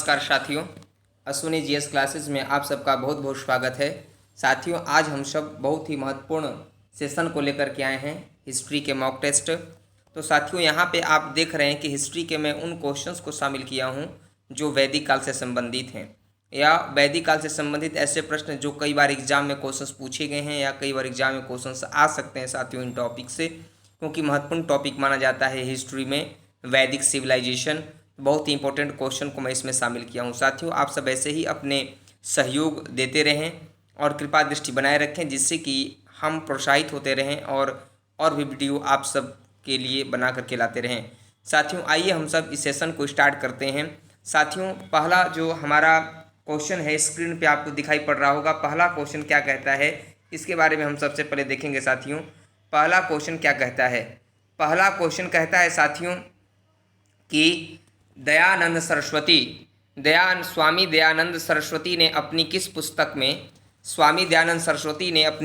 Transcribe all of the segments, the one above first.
नमस्कार साथियों, Ashwini GS classes में आप सबका बहुत बहुत स्वागत है। साथियों, आज हम सब बहुत ही महत्वपूर्ण सेशन को लेकर के आए हैं, हिस्ट्री के मॉक टेस्ट। तो साथियों, यहाँ पे आप देख रहे हैं कि हिस्ट्री के मैं उन क्वेश्चंस को शामिल किया हूँ जो वैदिक काल से संबंधित हैं, या वैदिक काल से संबंधित ऐसे प्रश्न जो कई बार एग्जाम में क्वेश्चंस पूछे गए हैं या कई बार एग्जाम में क्वेश्चंस आ सकते हैं साथियों इन टॉपिक से, क्योंकि महत्वपूर्ण टॉपिक माना जाता है हिस्ट्री में वैदिक सिविलाइजेशन। बहुत ही इंपॉर्टेंट क्वेश्चन को मैं इसमें शामिल किया हूँ। साथियों, आप सब ऐसे ही अपने सहयोग देते रहें और कृपा दृष्टि बनाए रखें, जिससे कि हम प्रोत्साहित होते रहें और भी वीडियो आप सब के लिए बना करके लाते रहें। साथियों, आइए हम सब इस सेशन को स्टार्ट करते हैं। साथियों, पहला जो हमारा क्वेश्चन है स्क्रीन पे आपको दिखाई पड़ रहा होगा। पहला क्वेश्चन क्या कहता है, इसके बारे में हम सबसे पहले देखेंगे। साथियों, पहला क्वेश्चन क्या कहता है? पहला क्वेश्चन कहता है साथियों कि स्वामी दयानंद सरस्वती ने अपनी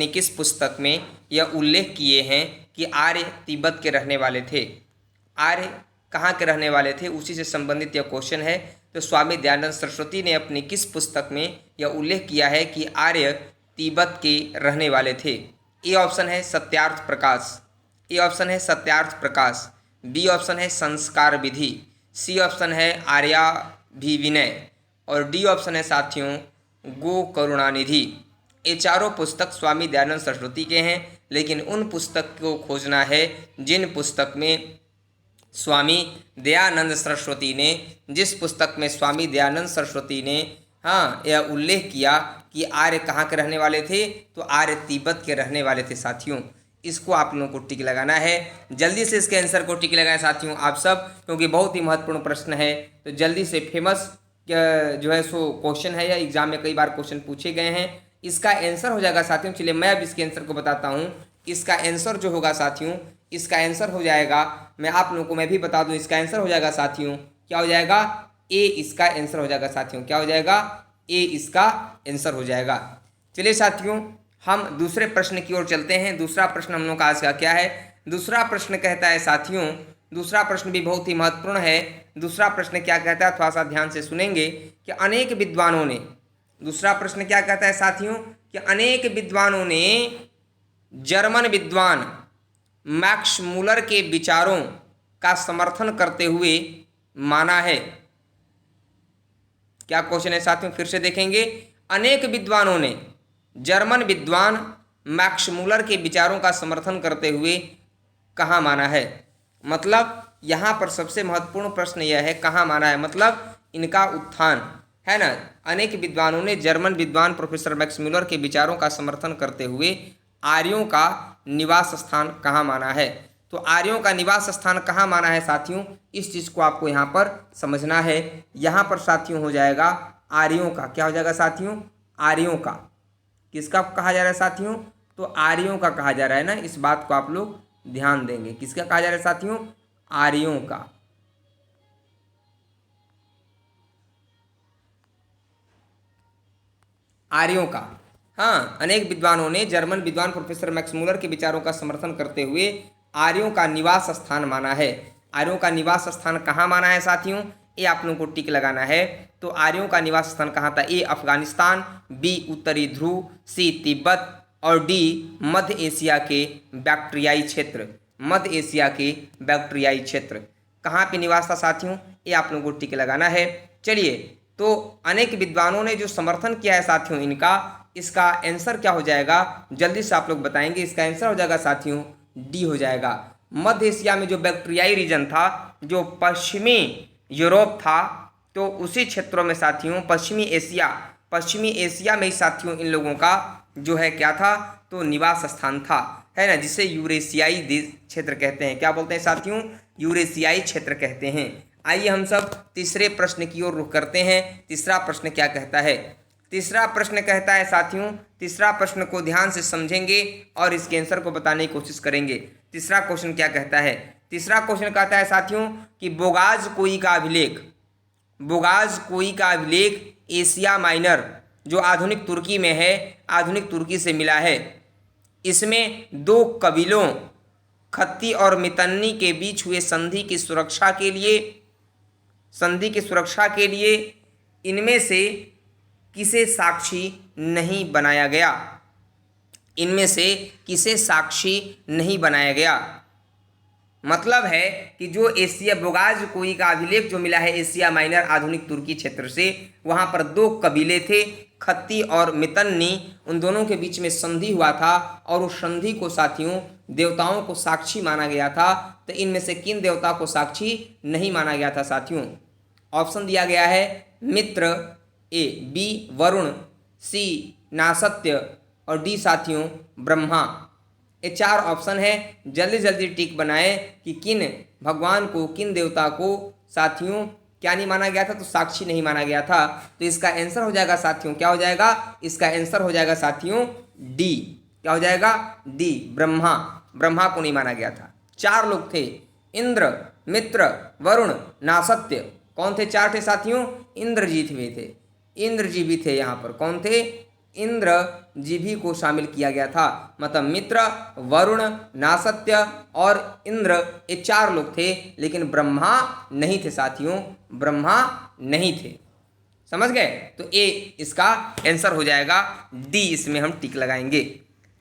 किस पुस्तक में यह उल्लेख किए हैं कि आर्य तिब्बत के रहने वाले थे। आर्य कहाँ के रहने वाले थे, उसी से संबंधित यह क्वेश्चन है। तो स्वामी दयानंद सरस्वती ने अपनी किस पुस्तक में यह उल्लेख किया है कि आर्य तिब्बत के रहने वाले थे? ए ऑप्शन है सत्यार्थ प्रकाश, बी ऑप्शन है संस्कार विधि, सी ऑप्शन है आर्याभिविनय और डी ऑप्शन है साथियों गो करुणानिधि। ये चारों पुस्तक स्वामी दयानंद सरस्वती के हैं, लेकिन उन पुस्तक को खोजना है जिन पुस्तक में स्वामी दयानंद सरस्वती ने यह उल्लेख किया कि आर्य कहाँ के रहने वाले थे, तो आर्य तिब्बत के रहने वाले थे। साथियों, इसको आप लोगों को टिक लगाना है। जल्दी से इसके आंसर को टिक लगाएं साथियों आप सब, क्योंकि बहुत ही महत्वपूर्ण प्रश्न है। तो जल्दी से फेमस जो है सो क्वेश्चन है, या एग्जाम में कई बार क्वेश्चन पूछे गए हैं। इसका आंसर हो जाएगा साथियों, चलिए मैं अब इसके आंसर को बताता हूँ। इसका आंसर जो होगा साथियों, इसका आंसर हो जाएगा, मैं आप लोगों को मैं भी बता दूँ, इसका आंसर हो जाएगा साथियों, क्या हो जाएगा? ए इसका आंसर हो जाएगा साथियों। क्या हो जाएगा? ए इसका आंसर हो जाएगा। चलिए साथियों, हम दूसरे प्रश्न की ओर चलते हैं। दूसरा प्रश्न हम लोग का आज का क्या है? दूसरा प्रश्न कहता है साथियों, दूसरा प्रश्न भी बहुत ही महत्वपूर्ण है। दूसरा प्रश्न क्या कहता है, थोड़ा सा ध्यान से सुनेंगे कि अनेक विद्वानों ने, दूसरा प्रश्न क्या कहता है साथियों कि अनेक विद्वानों ने जर्मन विद्वान मैक्स मूलर के विचारों का समर्थन करते हुए माना है। क्या क्वेश्चन है साथियों, फिर से देखेंगे। अनेक विद्वानों ने जर्मन विद्वान मैक्स मूलर के विचारों का समर्थन करते हुए कहाँ माना है? मतलब यहाँ पर सबसे महत्वपूर्ण प्रश्न यह है, कहाँ माना है, मतलब इनका उत्थान है ना। अनेक विद्वानों ने जर्मन विद्वान प्रोफेसर मैक्स मूलर के विचारों का समर्थन करते हुए आर्यों का निवास स्थान कहाँ माना है? तो आर्यों का निवास स्थान कहाँ माना है साथियों, इस चीज़ को आपको यहाँ पर समझना है। यहाँ पर साथियों हो जाएगा आर्यों का, क्या हो जाएगा साथियों? आर्यों का। किसका कहा जा रहा है साथियों? तो आर्यों का कहा जा रहा है ना, इस बात को आप लोग ध्यान देंगे। किसका कहा जा रहा है साथियों? आर्यों का। आर्यों का, हाँ। अनेक विद्वानों ने जर्मन विद्वान प्रोफेसर मैक्स मूलर के विचारों का समर्थन करते हुए आर्यों का निवास स्थान माना है। आर्यों का निवास स्थान कहाँ माना है साथियों, ये आप लोगों को टिक लगाना है। तो आर्यों का निवास स्थान कहाँ था? ए अफगानिस्तान, बी उत्तरी ध्रुव, सी तिब्बत और डी मध्य एशिया के बैक्ट्रियाई क्षेत्र। कहाँ पे निवास था साथियों, ये आप लोगों को टिक लगाना है। चलिए, तो अनेक विद्वानों ने जो समर्थन किया है साथियों इनका, इसका आंसर क्या हो जाएगा, जल्दी से आप लोग बताएंगे। इसका आंसर हो जाएगा साथियों डी हो जाएगा। मध्य एशिया में जो बैक्ट्रियाई रीजन था, जो पश्चिमी यूरोप था, तो उसी क्षेत्रों में साथियों पश्चिमी एशिया में ही साथियों इन लोगों का जो है क्या था, तो निवास स्थान था, है ना, जिसे यूरेशियाई क्षेत्र कहते हैं। क्या बोलते हैं साथियों? यूरेशियाई क्षेत्र कहते हैं। आइए हम सब तीसरे प्रश्न की ओर रुख करते हैं। तीसरा प्रश्न क्या कहता है? तीसरा प्रश्न कहता है साथियों, तीसरा प्रश्न को ध्यान से समझेंगे और इसके आंसर को बताने की कोशिश करेंगे। तीसरा क्वेश्चन क्या कहता है? तीसरा क्वेश्चन कहता है साथियों कि बोगाज कोई का अभिलेख एशिया माइनर, जो आधुनिक तुर्की में है, आधुनिक तुर्की से मिला है। इसमें दो कबीलों खत्ती और मितन्नी के बीच हुए संधि की सुरक्षा के लिए इनमें से किसे साक्षी नहीं बनाया गया? इनमें से किसे साक्षी नहीं बनाया गया? मतलब है कि जो एशिया बोगाज कोई का अभिलेख जो मिला है एशिया माइनर आधुनिक तुर्की क्षेत्र से, वहाँ पर दो कबीले थे, खत्ती और मितन्नी। उन दोनों के बीच में संधि हुआ था और उस संधि को साथियों देवताओं को साक्षी माना गया था। तो इनमें से किन देवता को साक्षी नहीं माना गया था साथियों? ऑप्शन दिया गया है मित्र, ए बी वरुण, सी नासत्य और डी साथियों ब्रह्मा। ये चार ऑप्शन है, जल्दी जल्दी टिक बनाएं कि किन भगवान को, किन देवता को साथियों क्या नहीं माना गया था, तो साक्षी नहीं माना गया था। तो इसका आंसर हो जाएगा साथियों, क्या हो जाएगा? इसका आंसर हो जाएगा साथियों डी। क्या हो जाएगा? डी, ब्रह्मा। ब्रह्मा को नहीं माना गया था। चार लोग थे, इंद्र, मित्र, वरुण, नासत्य। कौन थे? चार थे साथियों, इंद्रजीत भी थे। इंद्रजी भी थे यहाँ पर। कौन थे? इंद्र जी भी को शामिल किया गया था। मतलब मित्र, वरुण, नासत्य और इंद्र, ये चार लोग थे, लेकिन ब्रह्मा नहीं थे साथियों, ब्रह्मा नहीं थे। समझ गए? तो ए इसका आंसर हो जाएगा, डी इसमें हम टिक लगाएंगे।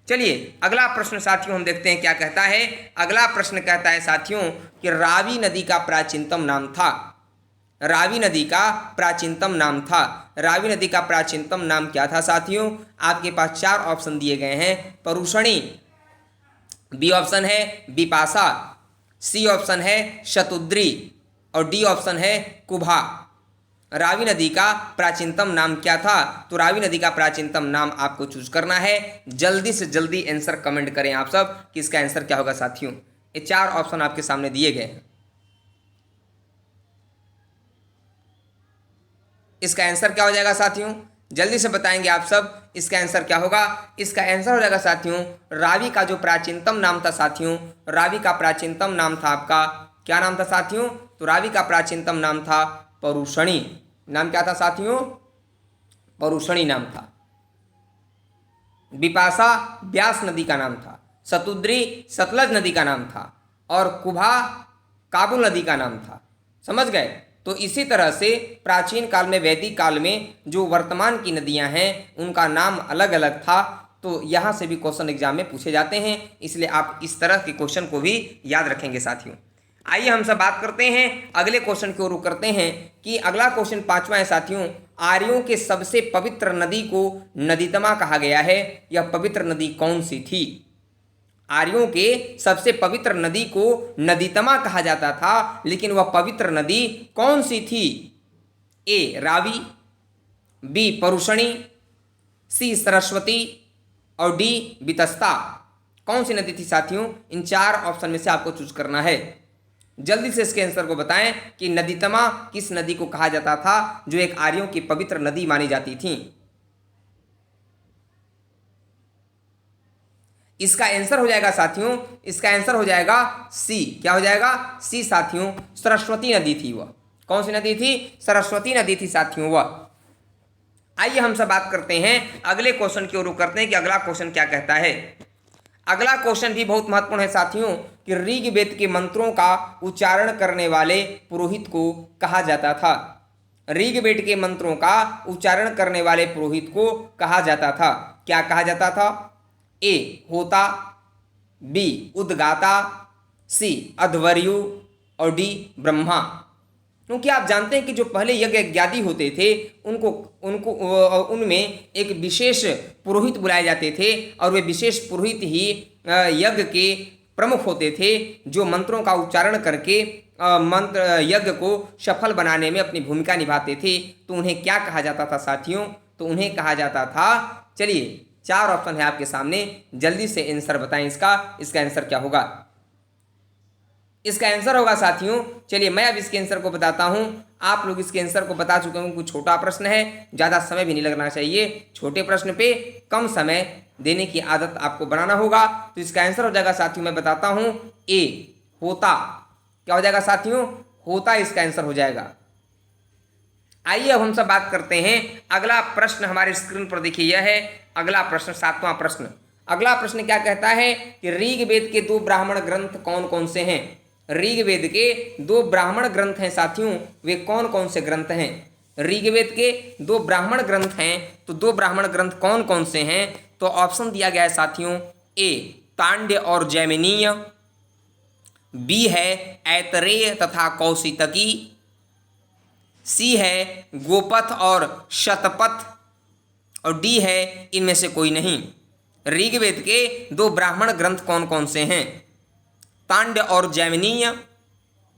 चलिए अगला प्रश्न साथियों हम देखते हैं क्या कहता है। अगला प्रश्न कहता है साथियों कि रावी नदी का प्राचीनतम नाम था। रावी नदी का प्राचीनतम नाम था। रावी नदी का प्राचीनतम नाम क्या था साथियों? आपके पास चार ऑप्शन दिए गए हैं। परुषणी, बी ऑप्शन है बिपाशा, सी ऑप्शन है शतुद्री और डी ऑप्शन है कुभा। रावी नदी का प्राचीनतम नाम क्या था? तो रावी नदी का प्राचीनतम नाम आपको चूज करना है। जल्दी से जल्दी आंसर कमेंट करें आप सब कि इसका आंसर क्या होगा साथियों। ये चार ऑप्शन आपके सामने दिए गए हैं। इसका आंसर क्या हो जाएगा साथियों? जल्दी से बताएंगे आप सब, इसका आंसर क्या होगा? इसका आंसर हो जाएगा साथियों, रावी का जो प्राचीनतम नाम था साथियों, रावी का प्राचीनतम नाम था आपका, क्या नाम था साथियों? तो रावी का प्राचीनतम नाम था परुषणी। नाम क्या था साथियों? परुषणी नाम था। बिपाशा ब्यास नदी का नाम था, शतुद्री सतलज नदी का नाम था और कुभा काबुल नदी का नाम था। समझ गए? तो इसी तरह से प्राचीन काल में, वैदिक काल में जो वर्तमान की नदियां हैं उनका नाम अलग अलग था। तो यहाँ से भी क्वेश्चन एग्जाम में पूछे जाते हैं, इसलिए आप इस तरह के क्वेश्चन को भी याद रखेंगे साथियों। आइए हम सब बात करते हैं अगले क्वेश्चन की ओर रुख करते हैं कि अगला क्वेश्चन पांचवा है साथियों, आर्यों के सबसे पवित्र नदी को नदीतमा कहा गया है। यह पवित्र नदी कौन सी थी? आर्यों के सबसे पवित्र नदी को नदीतमा कहा जाता था, लेकिन वह पवित्र नदी कौन सी थी? ए रावी, बी परुषणी, सी सरस्वती और डी बितस्ता। कौन सी नदी थी साथियों? इन चार ऑप्शन में से आपको चूज करना है। जल्दी से इसके आंसर को बताएं कि नदीतमा किस नदी को कहा जाता था, जो एक आर्यों की पवित्र नदी मानी जाती थी। इसका आंसर हो जाएगा साथियों, इसका आंसर हो जाएगा सी। क्या हो जाएगा? सी साथियों, सरस्वती नदी थी वह। कौन सी नदी थी? सरस्वती नदी थी साथियों वह। आइए हम सब बात करते हैं अगले क्वेश्चन की ओर रुख करते हैं कि अगला क्वेश्चन क्या कहता है। अगला क्वेश्चन भी बहुत महत्वपूर्ण है साथियों कि ऋग्वेद के मंत्रों का उच्चारण करने वाले पुरोहित को कहा जाता था। ऋग्वेद के मंत्रों का उच्चारण करने वाले पुरोहित को कहा जाता था। क्या कहा जाता था? ए होता, बी उद्गाता, सी अध्वर्यु और डी ब्रह्मा। क्योंकि आप जानते हैं कि जो पहले यज्ञ यज्ञादि होते थे उनमें एक विशेष पुरोहित बुलाए जाते थे और वे विशेष पुरोहित ही यज्ञ के प्रमुख होते थे, जो मंत्रों का उच्चारण करके मंत्र यज्ञ को सफल बनाने में अपनी भूमिका निभाते थे। तो उन्हें क्या कहा जाता था साथियों? तो उन्हें कहा जाता था, चलिए चार ऑप्शन है आपके सामने, जल्दी से आंसर बताएं इसका आंसर क्या होगा? इसका आंसर होगा साथियों, चलिए मैं अब इसके आंसर को बताता हूं। आप लोग इसके आंसर को बता चुके होंगे, कुछ छोटा प्रश्न है, ज़्यादा समय भी नहीं लगना चाहिए। छोटे प्रश्न पे कम समय देने की आदत आपको बनाना होगा। तो इसका आंसर हो जाएगा साथियों, मैं बताता हूं, ए होता। क्या हो जाएगा साथियों? होता इसका आंसर हो जाएगा। आइए अब हम सब बात करते हैं। अगला प्रश्न हमारे स्क्रीन पर देखिए, यह है अगला प्रश्न, सातवां प्रश्न। अगला प्रश्न क्या कहता है कि ऋग्वेद के दो ब्राह्मण ग्रंथ कौन कौन से हैं? ऋग्वेद के दो ब्राह्मण ग्रंथ हैं साथियों, वे कौन कौन से ग्रंथ हैं? ऋग्वेद के 2 ब्राह्मण ग्रंथ हैं, तो 2 ब्राह्मण ग्रंथ कौन कौन से हैं? तो ऑप्शन दिया गया है साथियों, ए तांड्य और जैमिनीय, बी है ऐतरेय तथा कौशितकी, सी है गोपथ और शतपथ, और डी है इनमें से कोई नहीं। ऋग्वेद के 2 ब्राह्मण ग्रंथ कौन कौन से हैं? तांड्य और जैमिनीय,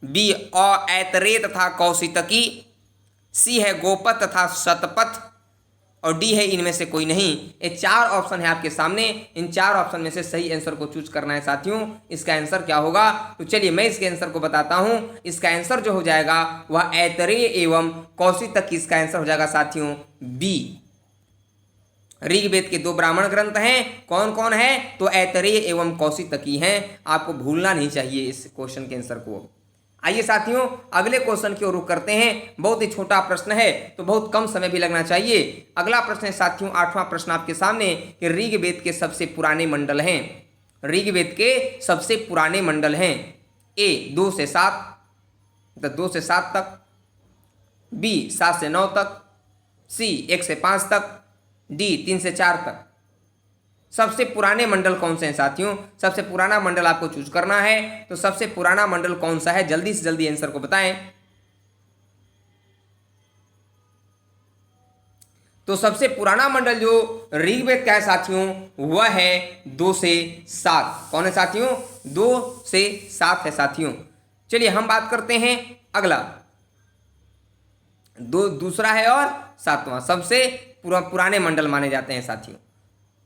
बी और ऐतरेय तथा कौशितकी, सी है गोपथ तथा शतपथ, और डी है इनमें से कोई नहीं। ये 4 ऑप्शन है आपके सामने, इन 4 ऑप्शन में से सही आंसर को चूज करना है साथियों। इसका आंसर क्या होगा? तो चलिए मैं इसके आंसर को बताता हूं। इसका आंसर जो हो जाएगा वह ऐतरेय एवं कौशितकी, इसका आंसर हो जाएगा साथियों बी। ऋग्वेद के 2 ब्राह्मण ग्रंथ हैं, कौन कौन है? तो ऐतरेय एवं कौशितकी हैं। आपको भूलना नहीं चाहिए इस क्वेश्चन के आंसर को। आइए साथियों अगले क्वेश्चन की ओर रुख करते हैं। बहुत ही छोटा प्रश्न है तो बहुत कम समय भी लगना चाहिए। अगला प्रश्न है साथियों 8वां प्रश्न आपके सामने कि ऋग्वेद के सबसे पुराने मंडल हैं। ऋग्वेद के सबसे पुराने मंडल हैं। ए 2 से 7, मतलब 2 से 7 तक, बी 7 से 9 तक, सी 1 से 5 तक, डी 3 से 4 तक। सबसे पुराने मंडल कौन से हैं साथियों? सबसे पुराना मंडल आपको चूज करना है। तो सबसे पुराना मंडल कौन सा है? जल्दी से जल्दी आंसर को बताएं। तो सबसे पुराना मंडल जो ऋग्वेद का है साथियों वह है 2 से 7। कौन है साथियों? 2 से 7 है साथियों। चलिए हम बात करते हैं अगला, दूसरा है और 7वां सबसे पुराने मंडल माने जाते हैं साथियों,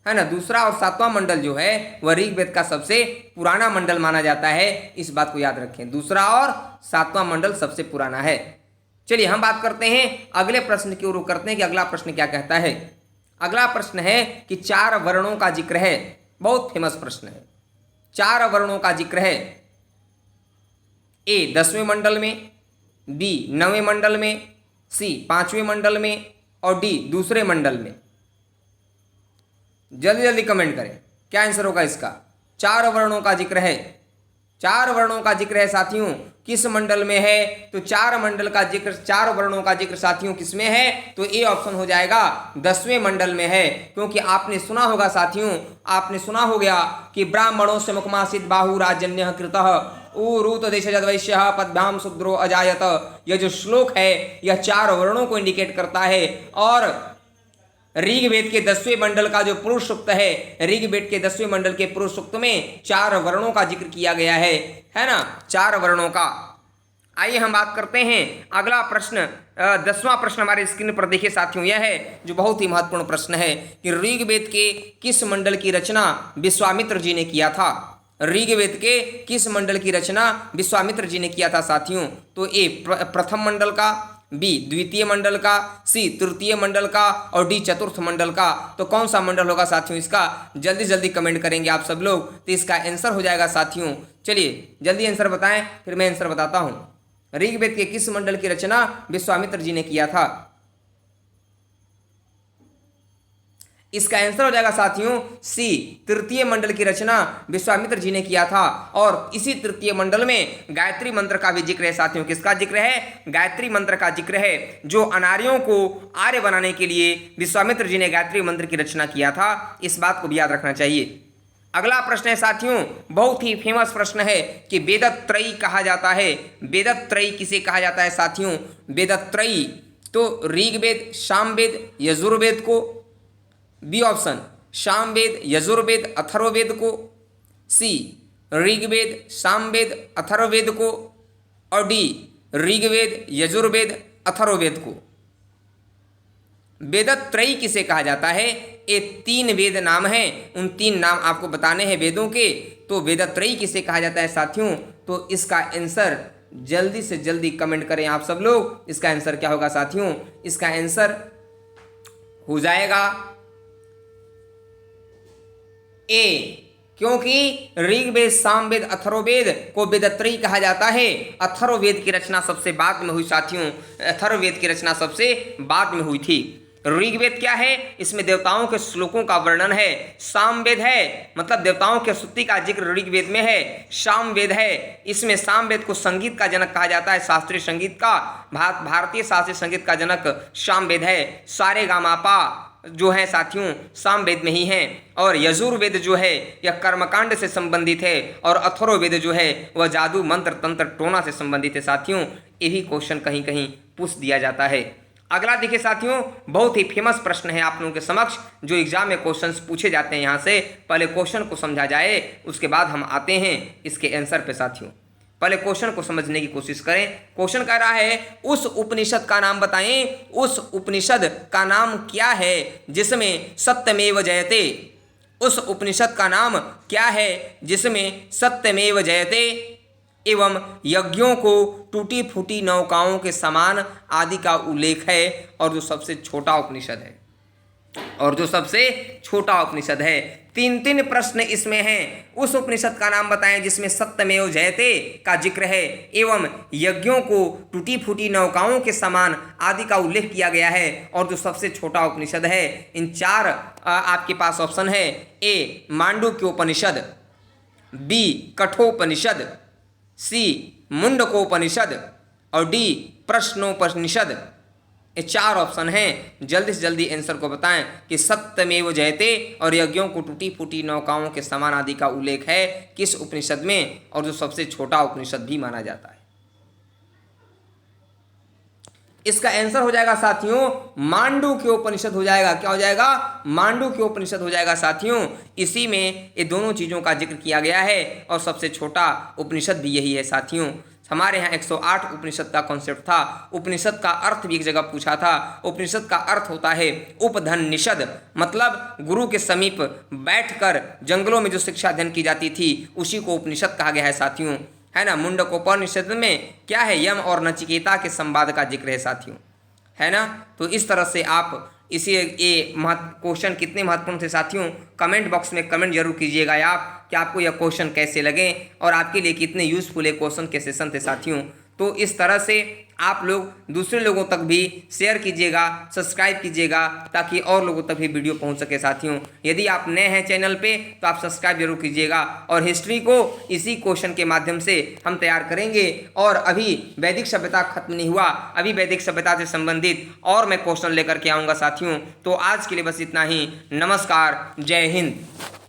है ना। दूसरा और 7वां मंडल जो है वह ऋग्वेद का सबसे पुराना मंडल माना जाता है। इस बात को याद रखें, दूसरा और 7वां मंडल सबसे पुराना है। चलिए हम बात करते हैं अगले प्रश्न की ओर रुख करते हैं कि अगला प्रश्न क्या कहता है। अगला प्रश्न है कि 4 वर्णों का जिक्र है। बहुत फेमस प्रश्न है। 4 वर्णों का जिक्र है। ए 10वें मंडल में, बी 9वें मंडल में, सी 5वें मंडल में, और डी दूसरे मंडल में। जल्दी जल्दी कमेंट करें क्या आंसर होगा इसका। 4 वर्णों का जिक्र है। 4 वर्णों का जिक्र है साथियों, किस मंडल में है? तो 4 मंडल का जिक्र, 4 वर्णों का जिक्र साथियों किस में है? तो ए ऑप्शन हो जाएगा 10वें मंडल में है। क्योंकि आपने सुना होगा साथियों, आपने सुना हो गया कि ब्राह्मणों से मुखमासित बाहु राजन्य कृतः उरूत देशज वैश्य पद्भ्याम शूद्रो अजायत। यह जो श्लोक है यह 4 वर्णों को इंडिकेट करता है। और ऋग्वेद के 10वें मंडल का जो पुरुष सूक्त है, ऋग्वेद के 10वें मंडल के पुरुष सूक्त में 4 वर्णों का जिक्र किया गया है ना, 4 वर्णों का। आइए हम बात करते हैं अगला प्रश्न। 10वां प्रश्न हमारे स्क्रीन पर देखिए साथियों, यह है जो बहुत ही महत्वपूर्ण प्रश्न है कि ऋग्वेद के किस मंडल की रचना विश्वामित्र जी ने किया था। ऋग्वेद के किस मंडल की रचना विश्वामित्र जी ने किया था साथियों? तो ए प्रथम मंडल का, बी द्वितीय मंडल का, सी तृतीय मंडल का, और डी चतुर्थ मंडल का। तो कौन सा मंडल होगा साथियों इसका? जल्दी जल्दी कमेंट करेंगे आप सब लोग, तो इसका आंसर हो जाएगा साथियों। चलिए जल्दी आंसर बताएं, फिर मैं आंसर बताता हूं। ऋग्वेद के किस मंडल की रचना विश्वामित्र जी ने किया था? इसका आंसर हो जाएगा साथियों सी तृतीय मंडल की रचना विश्वामित्र जी ने किया था। और इसी तृतीय मंडल में गायत्री मंत्र का भी जिक्र है साथियों। किसका जिक्र है? गायत्री मंत्र का जिक्र है, जो अनार्यों को आर्य बनाने के लिए विश्वामित्र जी ने गायत्री मंत्र की रचना किया था। इस बात को भी याद रखना चाहिए। अगला प्रश्न है साथियों, बहुत ही फेमस प्रश्न है कि वेदत्रयी कहा जाता है। वेदत्रयी किसे कहा जाता है साथियों? वेदत्रयी तो ऋग्वेद, सामवेद, यजुर्वेद को, बी ऑप्शन सामवेद, यजुर्वेद, अथर्ववेद को, सी ऋग्वेद, सामवेद, अथर्ववेद को, और डी ऋग्वेद, यजुर्वेद, अथर्ववेद को। वेदत्रयी किसे कहा जाता है? ये 3 वेद नाम हैं, उन 3 नाम आपको बताने हैं वेदों के। तो वेदत्रयी किसे कहा जाता है साथियों? तो इसका आंसर जल्दी से जल्दी कमेंट करें आप सब लोग। इसका आंसर क्या होगा साथियों? इसका आंसर हो जाएगा ए, क्योंकि ऋग्वेद, सामवेद, अथर्ववेद को वेदत्रयी कहा जाता है। अथर्ववेद की रचना सबसे बाद में हुई साथियों, अथर्ववेद की रचना सबसे बाद में हुई थी। ऋग्वेद क्या है? इसमें देवताओं के श्लोकों का वर्णन है। सामवेद है, मतलब देवताओं की स्तुति का जिक्र ऋग्वेद में है। सामवेद है, इसमें सामवेद को संगीत का जनक कहा जाता है, शास्त्रीय संगीत का, भारतीय शास्त्रीय संगीत का जनक सामवेद है। सारे गामापा जो है साथियों सामवेद में ही हैं। और यजुर्वेद जो है यह कर्मकांड से संबंधित है, और अथर्ववेद जो है वह जादू मंत्र तंत्र टोना से संबंधित है साथियों। ये भी क्वेश्चन कहीं कहीं पूछ दिया जाता है। अगला देखिए साथियों, बहुत ही फेमस प्रश्न है आप लोगों के समक्ष, जो एग्जाम में क्वेश्चंस पूछे जाते हैं। यहाँ से पहले क्वेश्चन को समझा जाए, उसके बाद हम आते हैं इसके आंसर पे साथियों। पहले क्वेश्चन को समझने की कोशिश करें। क्वेश्चन कह रहा है उस उपनिषद का नाम बताएं, उस उपनिषद का नाम क्या है जिसमें सत्यमेव जयते। उस उपनिषद का नाम क्या है जिसमें सत्यमेव जयते एवं यज्ञों को टूटी फूटी नौकाओं के समान आदि का उल्लेख है, और जो सबसे छोटा उपनिषद है, और जो सबसे छोटा उपनिषद है। तीन तीन प्रश्न इसमें हैं। उस उपनिषद का नाम बताएं जिसमें सत्यमेव जयते का जिक्र है, एवं यज्ञों को टूटी फूटी नौकाओं के समान आदि का उल्लेख किया गया है, और जो सबसे छोटा उपनिषद है। इन चार आपके पास ऑप्शन है। ए मांडुक्योपनिषद, बी कठोपनिषद, सी मुंडकोपनिषद, और डी प्रश्नोपनिषद। ये चार ऑप्शन हैं। जल्दी से जल्दी आंसर को बताएं कि सत्यमेव जयते और यज्ञों को टूटी फूटी नौकाओं के समान आदि का उल्लेख है किस उपनिषद में, और जो सबसे छोटा उपनिषद भी माना जाता है। इसका आंसर हो जाएगा साथियों मांडुक्योपनिषद हो जाएगा। क्या हो जाएगा? मांडुक्योपनिषद हो जाएगा साथियों। इसी में ये दोनों चीज़ों का जिक्र किया गया है, और सबसे छोटा उपनिषद भी यही है साथियों। हमारे यहाँ 108 उपनिषद का कॉन्सेप्ट था। उपनिषद का अर्थ भी एक जगह पूछा था। उपनिषद का अर्थ होता है उपधन्निषद, मतलब गुरु के समीप बैठकर जंगलों में जो शिक्षा अध्ययन की जाती थी उसी को उपनिषद कहा गया है साथियों, है ना। मुंडकोपनिषद में क्या है? यम और नचिकेता के संवाद का जिक्र है साथियों, है ना। तो इस तरह से आप इसी ये क्वेश्चन कितने महत्वपूर्ण थे साथियों, कमेंट बॉक्स में कमेंट जरूर कीजिएगा आप कि आपको यह क्वेश्चन कैसे लगे और आपके लिए कितने यूजफुल ये क्वेश्चन के सेशन थे साथियों। तो इस तरह से आप लोग दूसरे लोगों तक भी शेयर कीजिएगा, सब्सक्राइब कीजिएगा, ताकि और लोगों तक भी वीडियो पहुंच सके साथियों। यदि आप नए हैं चैनल पे तो आप सब्सक्राइब जरूर कीजिएगा। और हिस्ट्री को इसी क्वेश्चन के माध्यम से हम तैयार करेंगे। और अभी वैदिक सभ्यता खत्म नहीं हुआ, अभी वैदिक सभ्यता से संबंधित और मैं क्वेश्चन लेकर के आऊँगा साथियों। तो आज के लिए बस इतना ही। नमस्कार, जय हिंद।